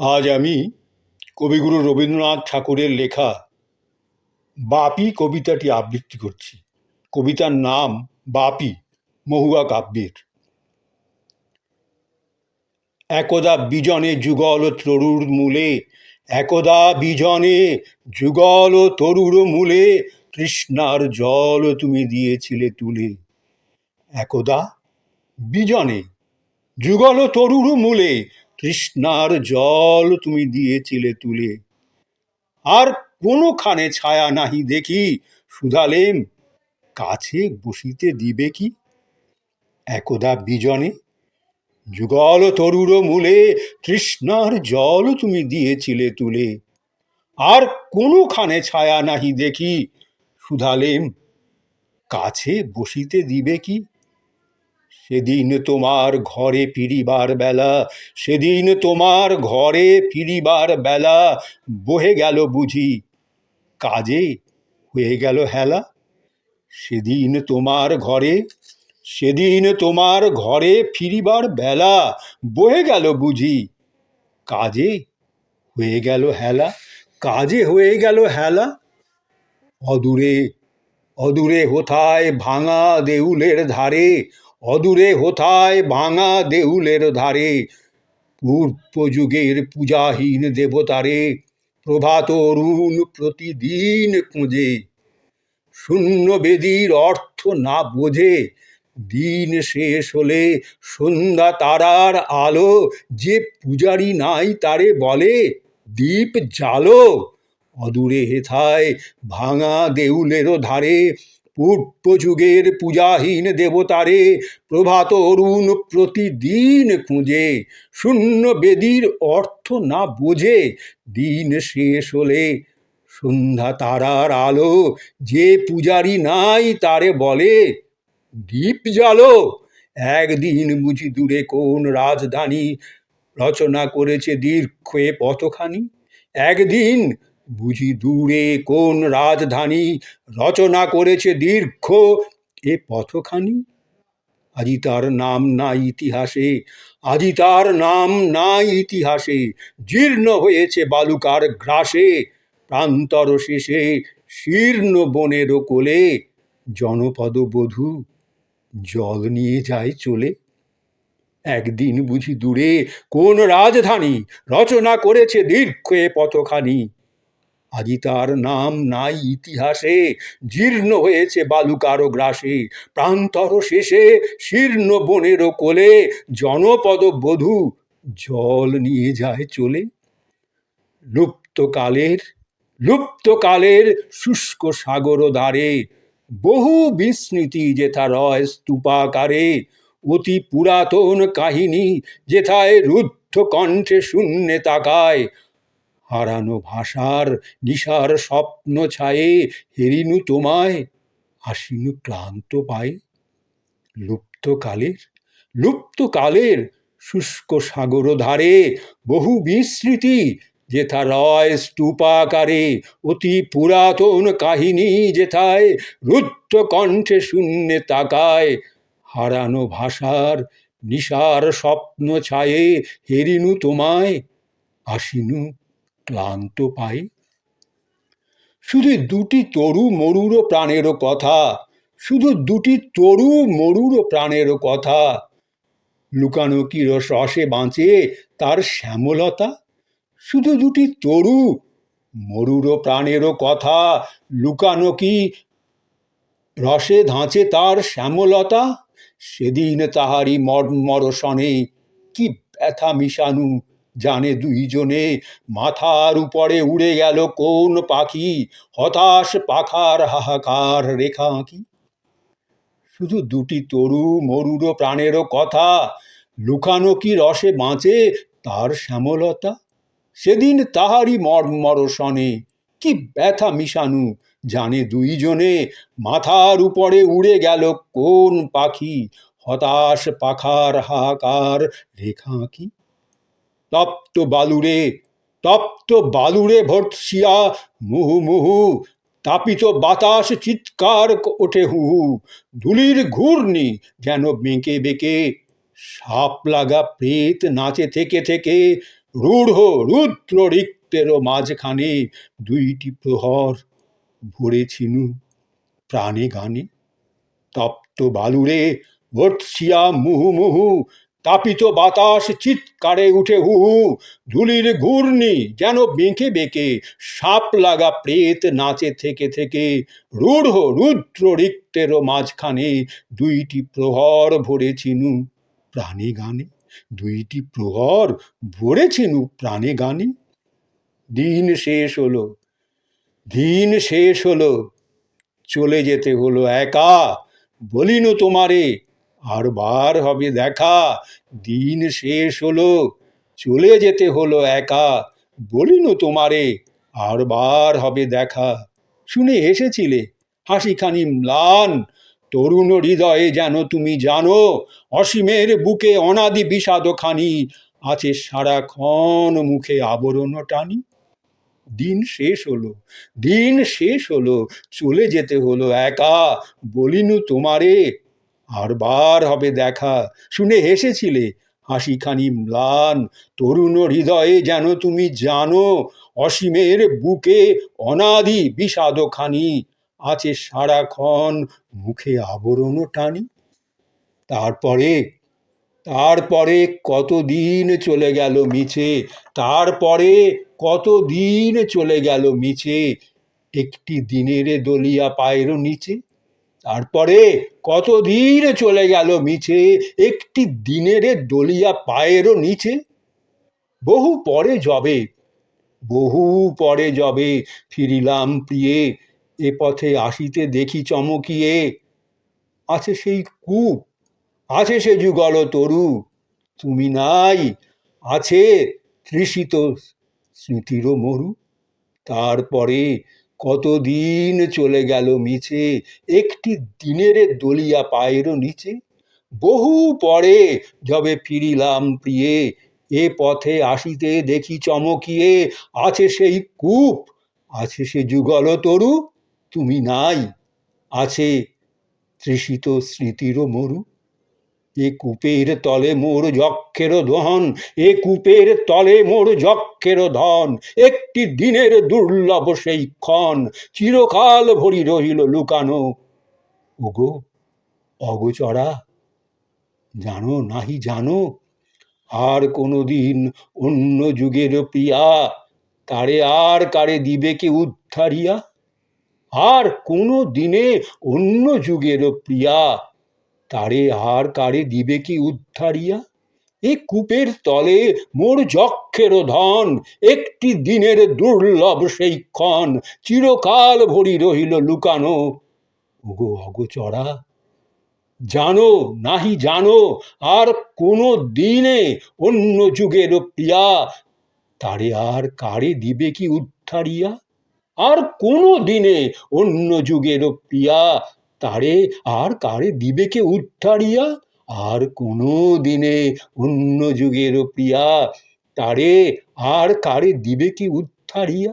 আজ আমি কবিগুরু রবীন্দ্রনাথ ঠাকুরের লেখা বাপি কবিতাটি আবৃত্তি করছি। কবিতার নাম বাপি, মহুয়া কাব্যের। একদা বিজনে যুগল তরুর মূলে, একদা বিজনে যুগল তরুর মূলে, তৃষ্ণার জল তুমি দিয়েছিলে তুলে। একদা বিজনে যুগল তরুর মূলে, তৃষ্ণার জল তুমি দিয়েছিলে তুলে। আর কোনোখানে ছায়া নাহি দেখি, শুধালেম কাছে বসিতে দিবে কি। একদা বিজনে যুগল তরুর মূলে, তৃষ্ণার জল তুমি দিয়েছিলে তুলে। আর কোনোখানে ছায়া নাহি দেখি, শুধালেম কাছে বসিতে দিবে কি। সেদিন তোমার ঘরে ফিরিবার বেলা, সেদিন তোমার ঘরে ফিরিবার বেলা, বহে গেল বুঝি কাজে হয়ে গেল হেলা। সেদিন তোমার ঘরে, সেদিন তোমার ঘরে ফিরিবার বেলা, বহে গেল বুঝি কাজে হয়ে গেল হেলা। কাজে হয়ে গেল হেলা। অদূরে অদূরে হোথায় ভাঙা দেউলের ধারে, অদূরে হোথায় ভাঙা দেউলের ধারে, পূর্ব যুগের পূজাহীন দেবতারে প্রভাত অরুণ প্রতিদিন খুঁজে। শূন্য বেদির অর্থ না বোঝে, দিন শেষ হলে সন্ধ্যা তারার আলো, যে পূজারি নাই তারে বলে দীপ জ্বালো। অদূরে হেথায় ভাঙা দেউলেরও ধারে, পূর্ব যুগের পূজাহীন দেবতারে প্রভাত অরুণ প্রতিদিন খুঁজে। শূন্য বেদির অর্থ না বোঝে, দিন শেষ হলে সন্ধ্যা তারার আলো, যে পূজারি নাই তারে বলে দীপ জ্বালো। একদিন বুঝি দূরে কোন রাজধানী রচনা করেছে দীর্ঘ এ পথখানি। একদিন বুঝি দূরে কোন রাজধানী রচনা করেছে দীর্ঘ এ পথখানি। আজি তার নাম নাই ইতিহাসে, আজি তার নাম নাই ইতিহাসে, জীর্ণ হয়েছে বালুকার গ্রাসে। প্রান্তর শেষে শীর্ণ বনের কোলে, জনপদ বধূ জল নিয়ে যায় চলে। একদিন বুঝি দূরে কোন রাজধানী রচনা করেছে দীর্ঘ এ পথখানি। আজি তার নাম নাই ইতিহাসে, জীর্ণ হয়েছে বালুকার গ্রাসে। প্রান্তর শেষে শীর্ণ বনের কোলে, জনপদ বধূ জল নিয়ে যায় চলে। লুপ্তকালের লুপ্তকালের শুষ্ক সাগর দ্বারে, বহু বিস্মৃতি যেথা রয় স্তূপাকারে। অতি পুরাতন কাহিনী যেথায় রুদ্ধ কণ্ঠে শূন্যে তাকায়। হারানো ভাষার নিশার স্বপ্ন ছায়ে, হেরিনু তোমায় আসিনু ক্লান্ত পায়ে। লুপ্তকালের লুপ্তকালের শুষ্ক সাগর ধারে, বহু বিস্মৃতি যেথা রয় স্তূপাকারে। অতি পুরাতন কাহিনী যেথায় রুদ্ধ কণ্ঠে শূন্যে তাকায়। হারানো ভাষার নিশার স্বপ্ন ছায়ে, হেরিনু তোমায় আসিনু ক্লান্ত পায়ে। শুধু দুটি তরু মরুর প্রাণেরও কথা, শুধু দুটি তরু মরুর প্রাণেরও কথা, লুকানো কি রসে বাঁচে তার শ্যামলতা। শুধু দুটি তরু মরুর প্রাণেরও কথা, লুকানো কি রসে ধাঁচে তার শ্যামলতা। সেদিন তাহারি মর্মরসনে কি ব্যথা মিশানু জানে দুইজনে। মাথার উপরে উড়ে গেল কোন পাখি, হতাশ পাখার হাহাকার রেখা আঁকি। শুধু দুটি তরু মরুর প্রাণেরও কথা, লুকানো কি রসে বাঁচে তার শ্যামলতা। সেদিন তাহারি মর্মরসনে কি ব্যথা মিশানু জানে দুইজনে। মাথার উপরে উড়ে গেল কোন পাখি, হতাশ পাখার হাহাকার রেখা আঁকি। তপ্ত বালুরে তপ্ত বালুরে ভর্ৎসিয়া মুহু মুহু, তাপিত বাতাস চিৎকার ওঠে হুহু। ধুলির ঘূর্ণি যেন বেঁকে বেঁকে, সাপ লাগা প্রেত নাচে থেকে থেকে। রূঢ় রুদ্র রিক্তেরও মাঝখানে দুইটি প্রহর ভরেছিনু প্রাণে গানে। তপ্ত বালুরে ভর্ৎসিয়া মুহুমুহু, তাপিত বাতাস চিৎকারে উঠে হুহু, ধুলির ঘূর্ণি যেন বেঁকে বেঁকে সাপ লাগা প্রেত নাচে থেকে থেকে। রূঢ় রুদ্র রিক্তেরও মাঝখানে দুইটি প্রহর ভরেছিনু প্রাণে গানে। দুইটি প্রহর ভরেছিনু প্রাণে গানে। দিন শেষ হলো, দিন শেষ হলো, চলে যেতে হলো একা, বলিনু তোমারে আর বার হবে দেখা। দিন শেষ হলো, চলে যেতে হলো একা, বলিনু তোমারে আর বার হবে দেখা। শুনে হেসেছিলে, হাসিখানি ম্লান, তরুণ হৃদয়ে যেন তুমি জানো, অসীমের বুকে অনাদি বিষাদখানি আছে সারাক্ষণ মুখে আবরণ টানি। দিন শেষ হলো, দিন শেষ হলো, চলে যেতে হলো একা, বলিনু তোমারে আর বার হবে দেখা। শুনে হেসেছিলে, হাসিখানি ম্লান, তরুণ হৃদয়ে যেন তুমি জানো, অসীমের বুকে অনাদি বিষাদখানি আছে সারাক্ষণ মুখে আবরণ টানি। তারপরে তারপরে কতদিন চলে গেল মিছে, তারপরে কতদিন চলে গেল মিছে, একটি দিনের দলিয়া পায়ের নিচে। তারপরে কতদিন চলে গেল মিছে, একটি দিনের দলিয়া পায়ের নিচে। বহু পরে যবে, বহু পরে যবে ফিরিলাম প্রিয়ে, এ পথে আসিতে দেখি চমকিয়ে, আছে সেই কূপ, আছে সে যুগল তরু, তুমি নাই, আছে তৃষিত স্মৃতির মরু। তারপরে কতদিন চলে গেল মিছে, একটি দিনের দলিয়া পায়ের নিচে। বহু পরে যবে ফিরিলাম প্রিয়ে, এ পথে আসিতে দেখি চমকিয়ে, আছে সেই কূপ, আছে সে যুগল তরু, তুমি নাই, আছে তৃষিত স্মৃতির মরু। এ কূপের তলে মোর যক্ষের ধন, এ কূপের তলে মোর যক্ষের ধন, একটি দিনের দুর্লভ সেই ক্ষণ চিরকাল ভরি রহিল লুকানো। ওগো অগোচরা, জানো নাহি জানো, আর কোনোদিন অন্য যুগের প্রিয়া তারে আর কারে দিবে কে উদ্ধারিয়া। আর কোনো দিনে অন্য যুগের প্রিয়া তারে আর কারে দিবে কি উদ্ধারিয়া। এ কূপের তলে মোর যক্ষের ধন, একটি দিনের দুর্লভ সেই ক্ষণ চিরকাল ভরি রহিল লুকানো। ওগো অগোচরা, জানো নাহি জানো, আর কোনো দিনে অন্য যুগের প্রিয়া তারে আর কারে দিবে কি উদ্ধারিয়া। আর কোনো দিনে অন্য যুগের প্রিয়া তারে আর কারে দিবে কে উদ্ধারিয়া। আর কোনো দিনে অন্য যুগের প্রিয়া তারে আর কারে দিবে কি উদ্ধারিয়া।